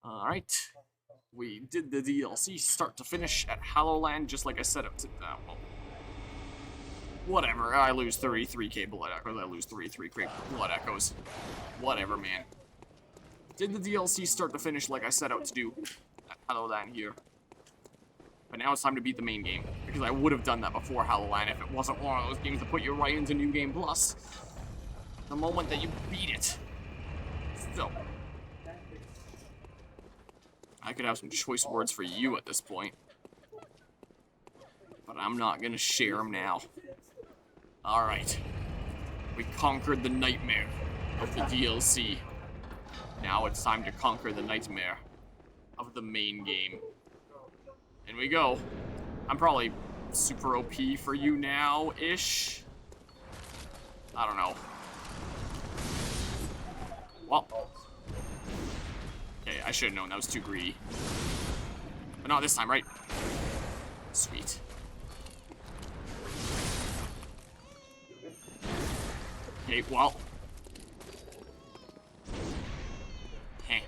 Alright. We did the DLC start to finish at HallowLAN, just like I said it to... well, whatever, I lose 33k blood echoes, I lose 33k blood echoes. Whatever, man. Did the DLC start to finish like I set out to do at HallowLAN here. But now it's time to beat the main game, because I would have done that before HallowLAN if it wasn't one of those games that put you right into New Game Plus. The moment that you beat it. So... I could have some choice words for you at this point. But I'm not gonna share them now. Alright. We conquered the nightmare of the DLC. Now it's time to conquer the nightmare of the main game. In we go. I'm probably super OP for you now-ish. I don't know. Well. Okay, I should have known that was too greedy. But not this time, right? Sweet. Okay, well. Heh.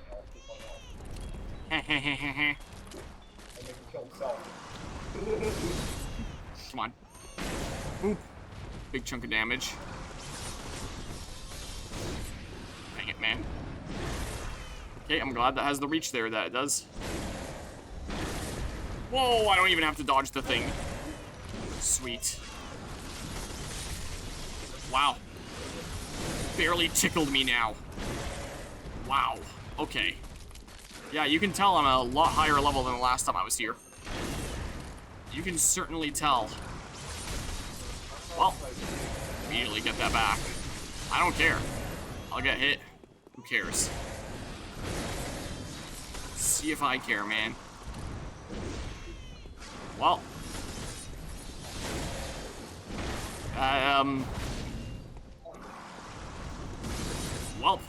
Heh. Come on. Boop. Big chunk of damage. Dang it, man. Okay, I'm glad that has the reach there that it does. Whoa, I don't even have to dodge the thing. Sweet. Wow. Barely tickled me now. Wow. Okay. Yeah, you can tell I'm a lot higher level than the last time I was here. You can certainly tell. Well, immediately get that back. I don't care. I'll get hit. Who cares? See if I care, man. Well. Well.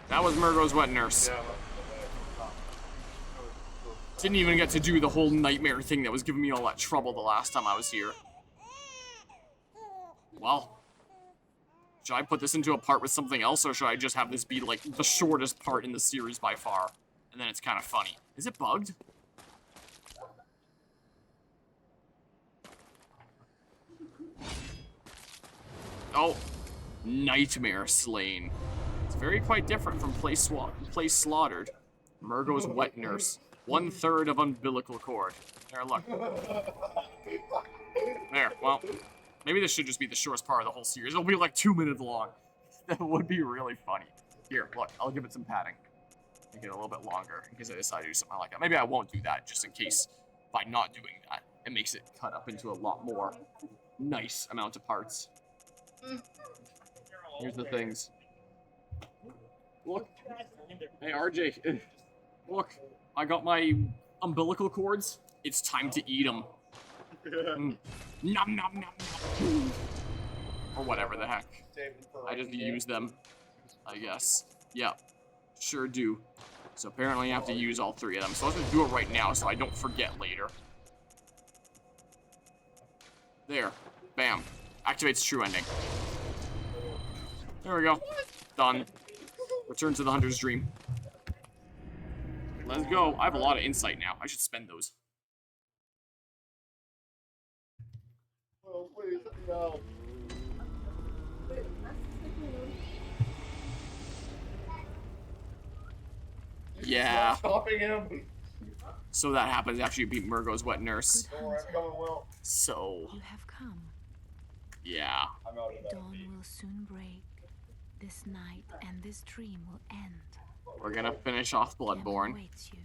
That was Murgo's wet nurse. Didn't even get to do the whole nightmare thing that was giving me all that trouble the last time I was here. Well. Should I put this into a part with something else, or should I just have this be, like, the shortest part in the series by far? And then it's kind of funny. Is it bugged? Oh. Nightmare Slain. It's very quite different from Place Slaughtered. Murgo's wet nurse. 1/3 of umbilical cord. There, look. There, well... Maybe this should just be the shortest part of the whole series. It'll be like 2 minutes long. That would be really funny. Here, look, I'll give it some padding. Make it a little bit longer in case I decide to do something like that. Maybe I won't do that, just in case by not doing that, it makes it cut up into a lot more nice amount of parts. Here's the things. Look. Hey, RJ. Look, I got my umbilical cords. It's time to eat them. Nom nom nom nom. Or whatever the heck. I just use them, I guess. Yeah, sure do. So apparently I have to use all 3 of them. So let's just do it right now so I don't forget later. There. Bam. Activates true ending. There we go. Done. Return to the hunter's dream. Let's go. I have a lot of insight now. I should spend those. Oh, please, no. Yeah. Stopping him. So that happens after you beat Murgo's wet nurse. Don't worry, I'm coming well. So. You have come. Yeah. I'm out of that. Dawn will soon break. This night and this dream will end. We're gonna finish off Bloodborne. Waits you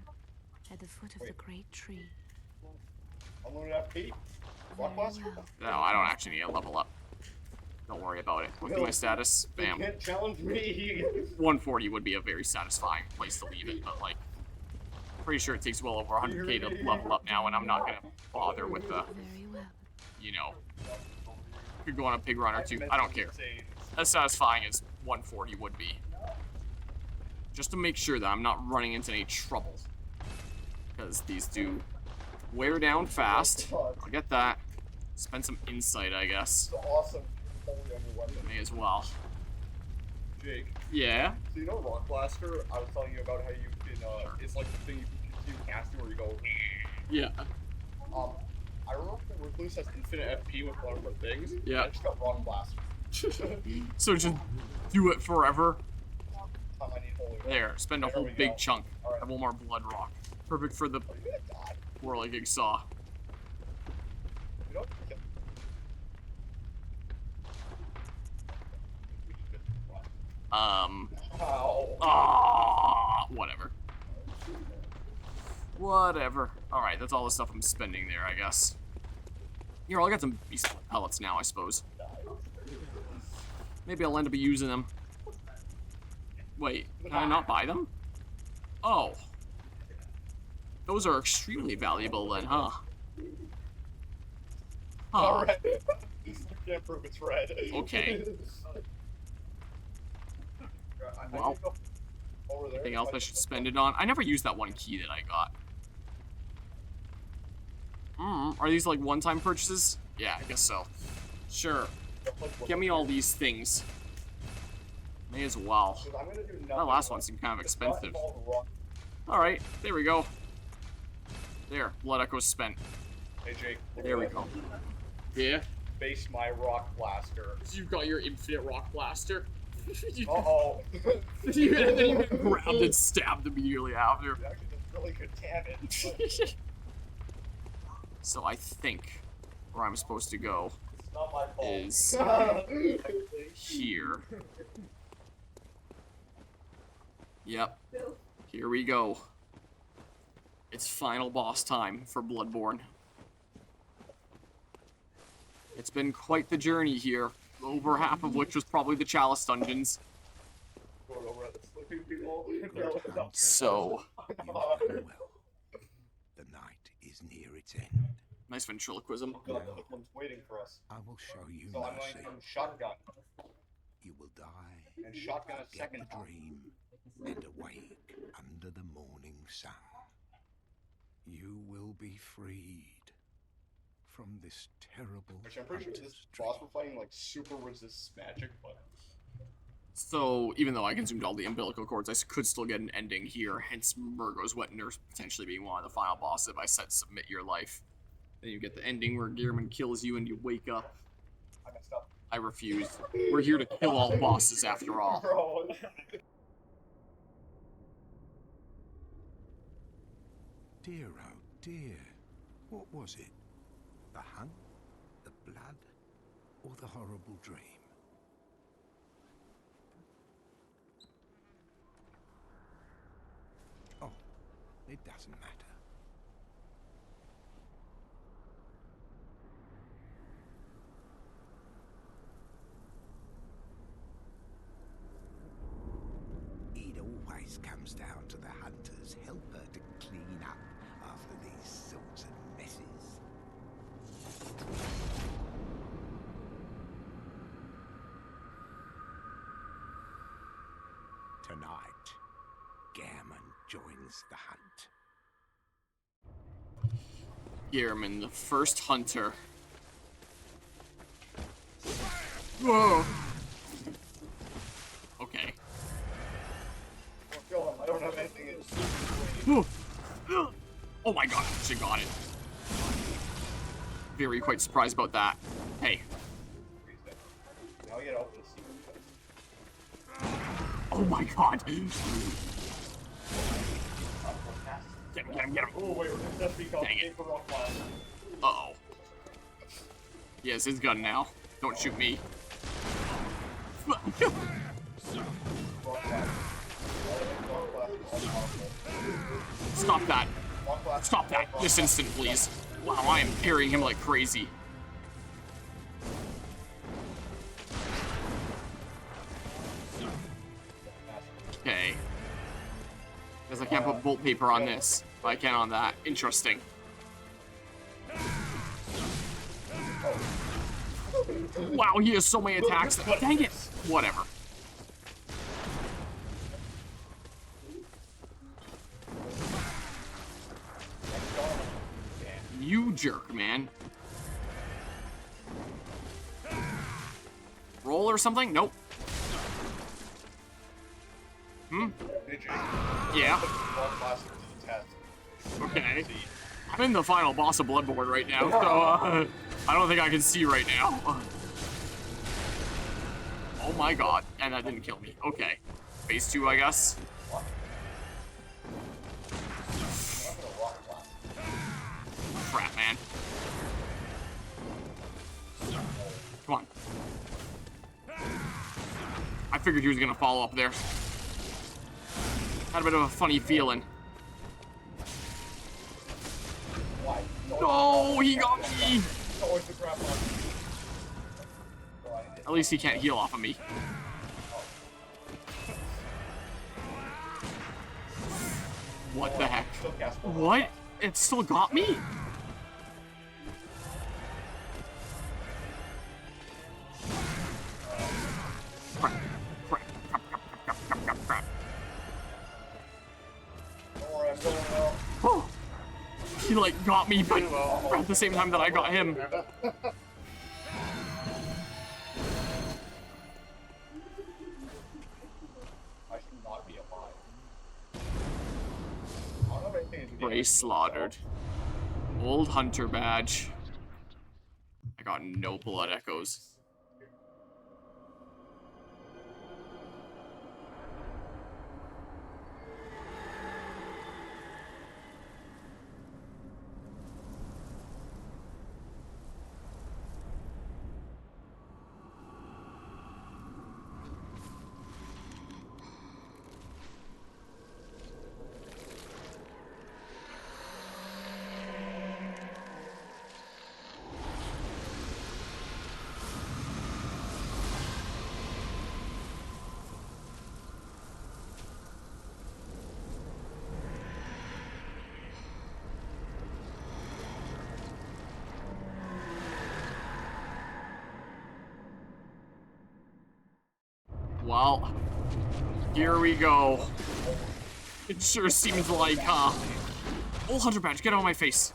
at the foot of the great tree. Unloaded FP? Block Very Buster? well. No, I don't actually need a level up. Don't worry about it. Look at my status. You Bam. can't challenge me. 140 would be a very satisfying place to leave it, but like, pretty sure it takes well over 100k to level up now, and I'm not gonna bother with the, Very well. you know, could go on a pig run or 2. I don't care. As satisfying as 140 would be. Just to make sure that I'm not running into any trouble. Because these do wear down fast. I'll get that. Spend some insight, I guess. It's awesome. May as well. Jake. Yeah. So you know Rock Blaster? I was telling you about how you can, it's like the thing you can continue casting where you go, Yeah. I remember the Recluse has infinite FP with one of her things. Yeah. I just got Rock Blaster. So just do it forever. Time I need holy. There, spend a There whole we big go. chunk. All right. Have one more blood rock. Perfect for the Are you gonna die? whirligig saw. You know? Ow. Whatever. Whatever. Alright, that's all the stuff I'm spending there, I guess. Here, I'll get some beast pellets now, I suppose. Maybe I'll end up using them. Wait, can I not buy them? Oh. Those are extremely valuable then, huh? Alright. Can't prove it's red. Okay. Well, over there. anything else I should spend it on? I never used that one key that I got. Are these like one-time purchases? Yeah, I guess so. Sure. Get me all these things. May as well. That last one seemed kind of expensive. Alright, there we go. There, blood echo's spent. Hey Jake. There we go. Yeah? Base my rock blaster. You've got your infinite rock blaster. Uh-oh. You get grabbed and stabbed immediately after. Actually, that's really good damage. So I think where I'm supposed to go It's not my fault. is here. Yep. Here we go. It's final boss time for Bloodborne. It's been quite the journey here, over half of which was probably the Chalice dungeons. Going over at the sleeping people. So, You know well. The night is near its end. nice ventriloquism. God, one's waiting for us. I will show you So I'm mercy. going from shotgun You will die and shotgun a get second the time. dream and awake under the morning sun. You will be freed from this terrible Which I'm pretty sure this hunter's boss dream. we're fighting like super resists magic, but So, even though I consumed all the umbilical cords, I could still get an ending here, hence Murgo's Wet Nurse potentially being one of the final bosses if I said submit your life. Then you get the ending where Gearman kills you and you wake up. I messed up. I refuse. We're here to kill all bosses after all. Bro. Dear, oh dear. What was it? The hunt? The blood? Or the horrible dream? Oh, it doesn't matter. It always comes down to the hunter's helper to clean up after these sorts of messes. Tonight, Gammon joins the hunt. Gearman, the first hunter. Whoa! Okay. Don't kill him. I don't have anything in. Whew. Oh my god, she got it. Very quite surprised about that. Hey. Now we gotta open the secret. Oh my god. Get him, get him. Oh wait, that's because Dang it. for rock blast. Uh-oh. He has his gun now. Don't shoot me. Rock blast. Stop that. Rock blast. Stop that this instant, please. Wow, I am carrying him like crazy. Okay. Guess I can't put bolt paper on this, but I can on that. Interesting. Wow, he has so many attacks. Dang it. Whatever. You jerk, man. Roll or something? Nope. Hmm? Did you? Yeah. One last test. Okay. I'm in the final boss of Bloodborne right now, so I don't think I can see right now. Oh my god. And that didn't kill me. Okay. Phase 2, I guess. Crap, man. Come on. I figured he was gonna follow up there. Had a bit of a funny feeling. No, he got me. At least he can't heal off of me. What the heck? What? It still got me? Crap. Crap. Crap. Crap. Crap. Crap. Crap. Oh. He like got me, but at the same time that I got him. Prey slaughtered. Old hunter badge. I got no blood echoes. Well, here we go. It sure seems like, Old hunter badge, get out of my face.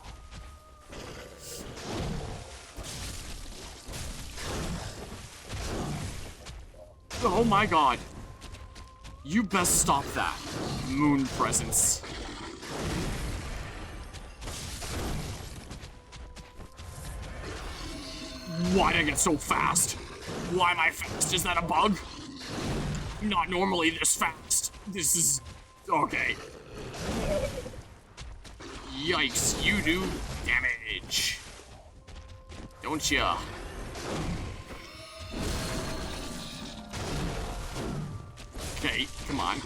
Oh my god. You best stop that. Moon presence. Why'd I get so fast? Why am I fast? Is that a bug? Not normally this fast. This is... okay. Yikes, you do damage. Don't ya? Okay, come on.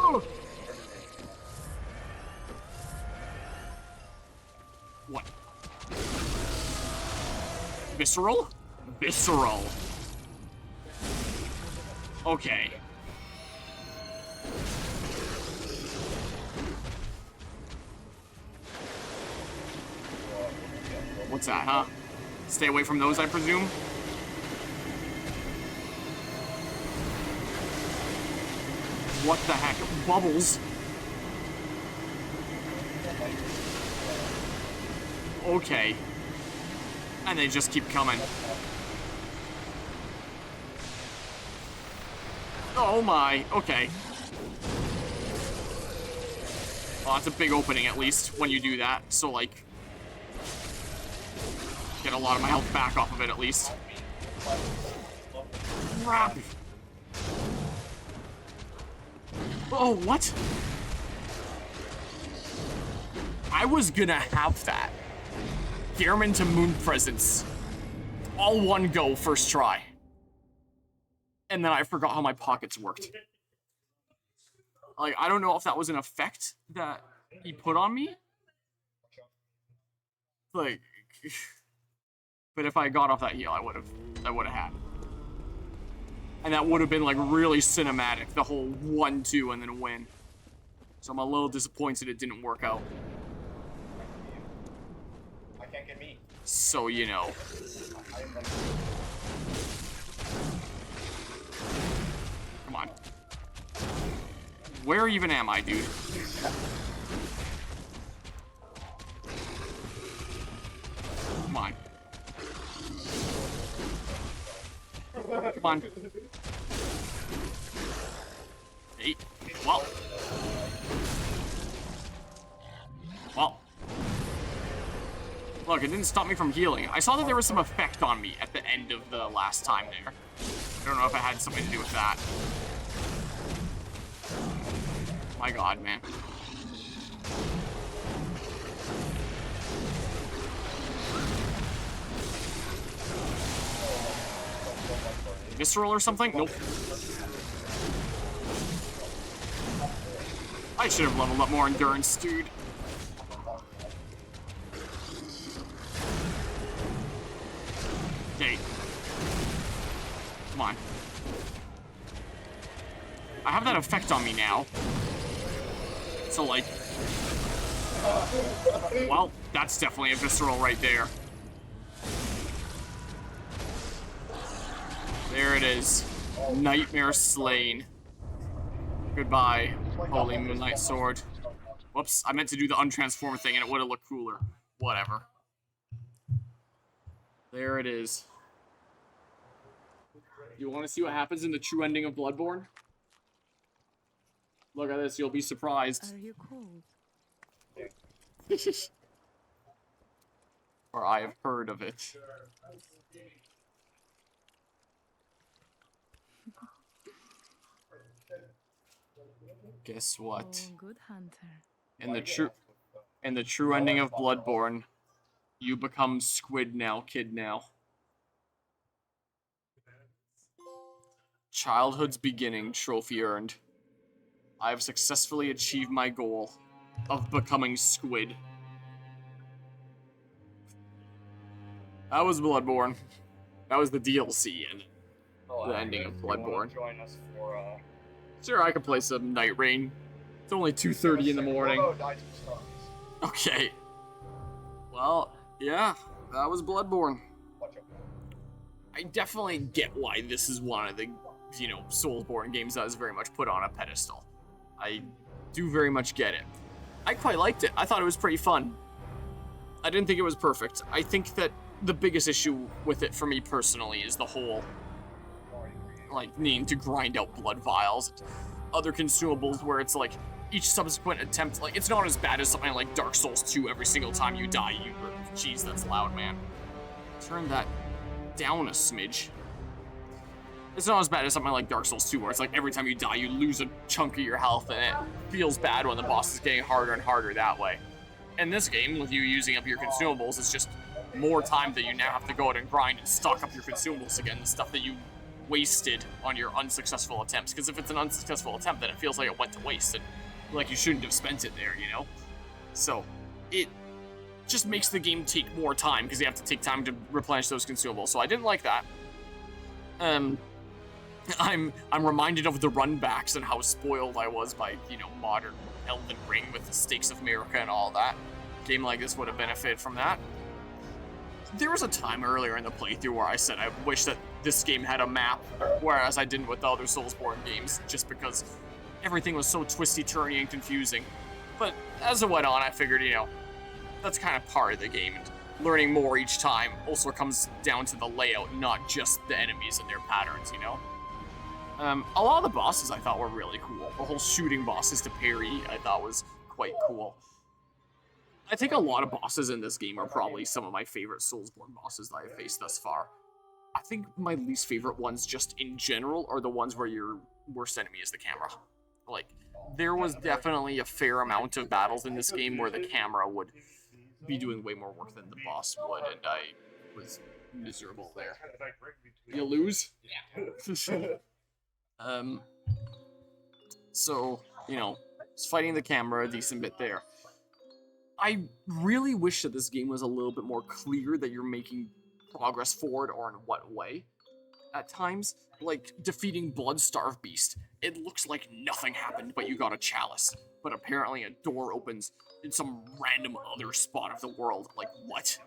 Oh. What? Visceral? Visceral. Okay. What's that, huh? Stay away from those, I presume? What the heck? Bubbles? Okay. And they just keep coming. Oh my, okay. Well, that's a big opening at least when you do that, so like... get a lot of my health back off of it at least. Crap! Oh, what? I was gonna have that. Gear him into Moon Presence. All one go, first try. And then I forgot how my pockets worked. Like, I don't know if that was an effect that he put on me. Like... but if I got off that heal, I would have had it. And that would have been like really cinematic, the whole 1-2 and then win. So I'm a little disappointed it didn't work out. I can't get me. So, you know. Come on. Where even am I, dude? Come on. Come on. Hey. Well. Well. Look, it didn't stop me from healing. I saw that there was some effect on me at the end of the last time there. I don't know if it had something to do with that. My god, man. Visceral or something? Nope. I should have leveled up more endurance, dude. Okay. Come on. I have that effect on me now. So, like... Well, that's definitely a visceral right there. There it is. Nightmare slain. Goodbye, Holy Moonlight Sword. Whoops, I meant to do the untransform thing and it would have looked cooler. Whatever. There it is. You want to see what happens in the true ending of Bloodborne? Look at this, you'll be surprised. Are you cold? Or I have heard of it. Guess what? Oh, good hunter. In the true ending of Bloodborne, you become Squid now, kid now. Childhood's beginning, trophy earned. I have successfully achieved my goal of becoming Squid. That was Bloodborne. That was the DLC and the ending of Bloodborne. Join us for, Sure, I can play some Night Rain. It's only 2:30 in the morning. Okay. Well, yeah, that was Bloodborne. I definitely get why this is one of the, you know, Soulsborne games that is very much put on a pedestal. I do very much get it. I quite liked it. I thought it was pretty fun. I didn't think it was perfect. I think that the biggest issue with it for me personally is the whole, like, needing to grind out blood vials, other consumables where it's like, each subsequent attempt, like, it's not as bad as something like Dark Souls 2 every single time you die, you, jeez, that's loud, man. Turn that down a smidge. It's not as bad as something like Dark Souls 2 where it's like every time you die, you lose a chunk of your health and it feels bad when the boss is getting harder and harder that way. In this game, with you using up your consumables, it's just more time that you now have to go out and grind and stock up your consumables again, the stuff that you wasted on your unsuccessful attempts. Because if it's an unsuccessful attempt, then it feels like it went to waste and like you shouldn't have spent it there, you know? So, it just makes the game take more time because you have to take time to replenish those consumables. So I didn't like that. I'm reminded of the runbacks and how spoiled I was by, you know, modern Elden Ring with the Stakes of America and all that. A game like this would have benefited from that. There was a time earlier in the playthrough where I said I wish that this game had a map, whereas I didn't with the other Soulsborne games, just because everything was so twisty-turny and confusing. But as it went on, I figured, you know, that's kind of part of the game, and learning more each time also comes down to the layout, not just the enemies and their patterns, you know? A lot of the bosses I thought were really cool. The whole shooting bosses to parry I thought was quite cool. I think a lot of bosses in this game are probably some of my favorite Soulsborne bosses that I've faced thus far. I think my least favorite ones just in general are the ones where your worst enemy is the camera. Like, there was definitely a fair amount of battles in this game where the camera would be doing way more work than the boss would, and I was miserable there. You lose? Yeah. So, you know, just fighting the camera a decent bit there. I really wish that this game was a little bit more clear that you're making progress forward or in what way. At times, like defeating Bloodstarved Beast, it looks like nothing happened but you got a chalice. But apparently a door opens in some random other spot of the world. Like, what?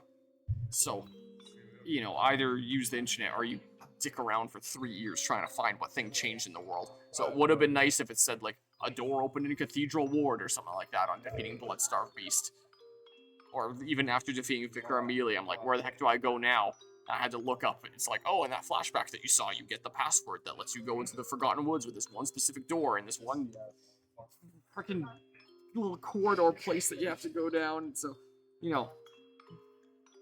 So, you know, either use the internet or you dick around for 3 years trying to find what thing changed in the world. So it would have been nice if it said, like, a door opened in Cathedral Ward or something like that on defeating Bloodstarved Beast. Or even after defeating Vicar Amelia, I'm like, where the heck do I go now? I had to look up, and it's like, oh, in that flashback that you saw, you get the password that lets you go into the Forgotten Woods with this one specific door and this one freaking little corridor place that you have to go down. So, you know,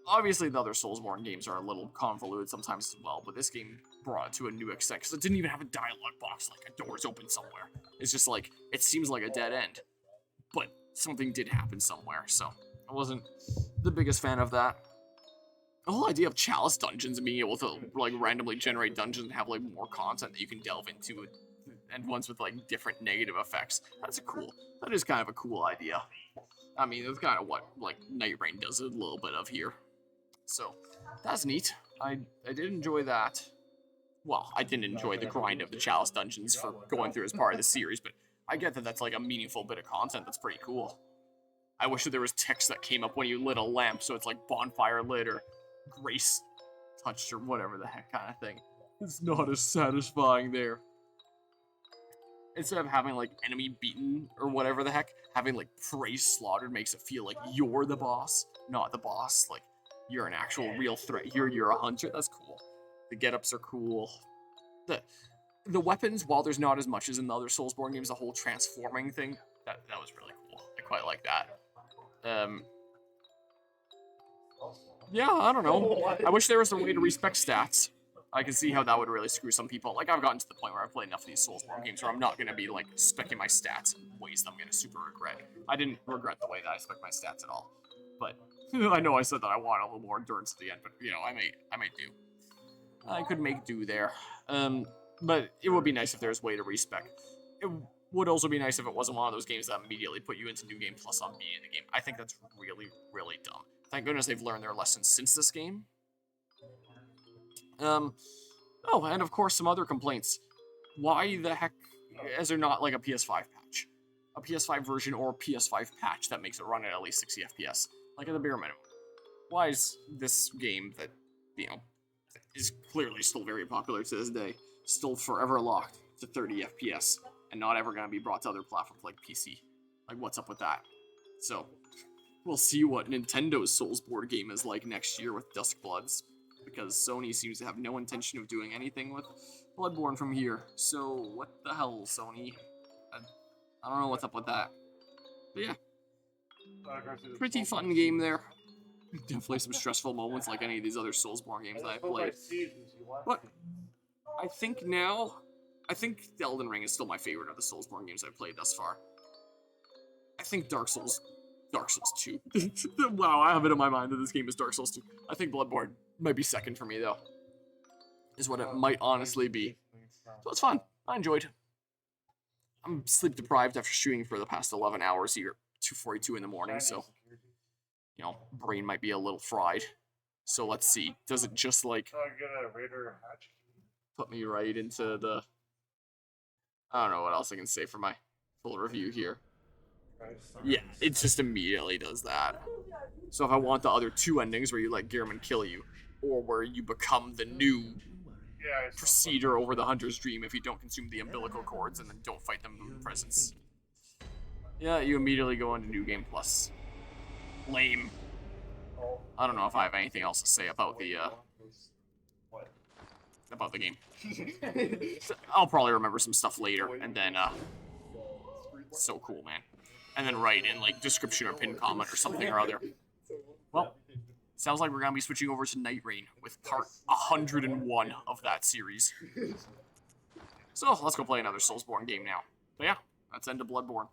obviously the other Soulsborne games are a little convoluted sometimes as well, but this game brought it to a new extent, because it didn't even have a dialogue box, like a door's open somewhere. It's just like, it seems like a dead end, but something did happen somewhere, so I wasn't the biggest fan of that. The whole idea of chalice dungeons and being able to like randomly generate dungeons and have like more content that you can delve into, and ones with like different negative effects. That is kind of a cool idea. I mean, it's kind of what like Night Rain does a little bit of here. So that's neat. I did enjoy that. Well, I didn't enjoy the grind of the chalice dungeons for going through as part of the series, but I get that that's like a meaningful bit of content that's pretty cool. I wish that there was text that came up when you lit a lamp, so it's like bonfire lit or grace touched or whatever the heck kind of thing. It's not as satisfying there. Instead of having like enemy beaten or whatever the heck, having like prey slaughtered makes it feel like you're the boss, not the boss. Like you're an actual real threat. You're a hunter. That's cool. The get-ups are cool. The weapons, while there's not as much as in the other Soulsborne games, the whole transforming thing, that was really cool. I quite like that. Yeah, I don't know. I wish there was a way to respec stats. I can see how that would really screw some people. Like, I've gotten to the point where I've played enough of these Soulsborne games where I'm not going to be, like, speccing my stats in ways that I'm going to super regret. I didn't regret the way that I spec my stats at all. But, I know I said that I want a little more endurance at the end, but, you know, I may do. I could make do there. But it would be nice if there was a way to respec. It would also be nice if it wasn't one of those games that immediately put you into New Game Plus on being in the game. I think that's really, really dumb. Thank goodness they've learned their lessons since this game. Oh, and of course some other complaints. Why the heck is there not like a PS5 patch? A PS5 version or a PS5 patch that makes it run at least 60 FPS? Like at the bare minimum. Why is this game that, you know, is clearly still very popular to this day, still forever locked to 30 FPS and not ever going to be brought to other platforms like PC? Like, what's up with that? So, we'll see what Nintendo's Soulsborne game is like next year with Duskbloods, because Sony seems to have no intention of doing anything with Bloodborne from here. So, what the hell, Sony? I don't know what's up with that. But yeah, pretty fun game there. Definitely some stressful moments like any of these other Soulsborne games that I've played. But I think Elden Ring is still my favorite of the Soulsborne games I've played thus far. I think Dark Souls 2. Wow, I have it in my mind that this game is Dark Souls 2. I think Bloodborne might be second for me, though. Is what it might honestly be. So it's fun. I enjoyed. I'm sleep deprived after shooting for the past 11 hours here, 2:42 in the morning, so, you know, brain might be a little fried. So let's see. Does it just, like, put me right into the... I don't know what else I can say for my full review here. Yeah, it just immediately does that. So if I want the other two endings where you let Gehrman kill you, or where you become the new procedure over the Hunter's Dream if you don't consume the umbilical cords and then don't fight them in presence. Yeah, you immediately go into New Game Plus. Lame. I don't know if I have anything else to say about the game. I'll probably remember some stuff later, and then, so cool, man. And then write in, like, description or pin comment or something or other. Well, sounds like we're gonna be switching over to Night Rain with part 101 of that series. So, let's go play another Soulsborne game now. But yeah, that's end of Bloodborne.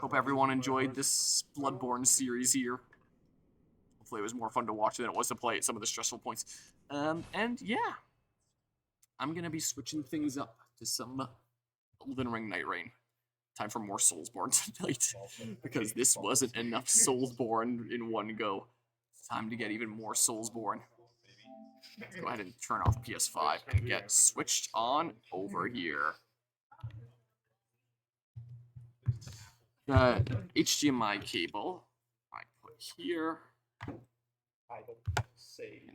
Hope everyone enjoyed this Bloodborne series here. Hopefully it was more fun to watch than it was to play at some of the stressful points. And yeah, I'm gonna be switching things up to some Elden Ring Night Rain. Time for more Soulsborne tonight, because this wasn't enough Soulsborne in one go. It's time to get even more Soulsborne. Let's go ahead and turn off PS5 and get switched on over here. HDMI cable I put here, and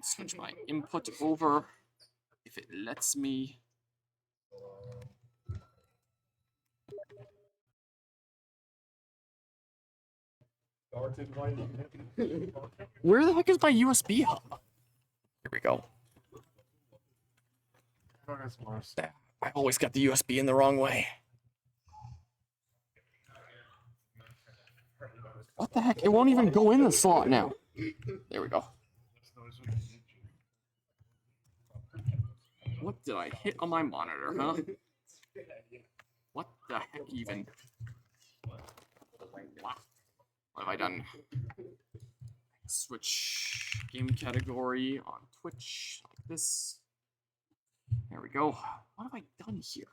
switch my input over if it lets me. Where the heck is my USB hub? Here we go. I always got the USB in the wrong way. What the heck? It won't even go in the slot now. There we go. What did I hit on my monitor, huh? What the heck even? What have I done? Switch game category on Twitch like this. There we go. What have I done here?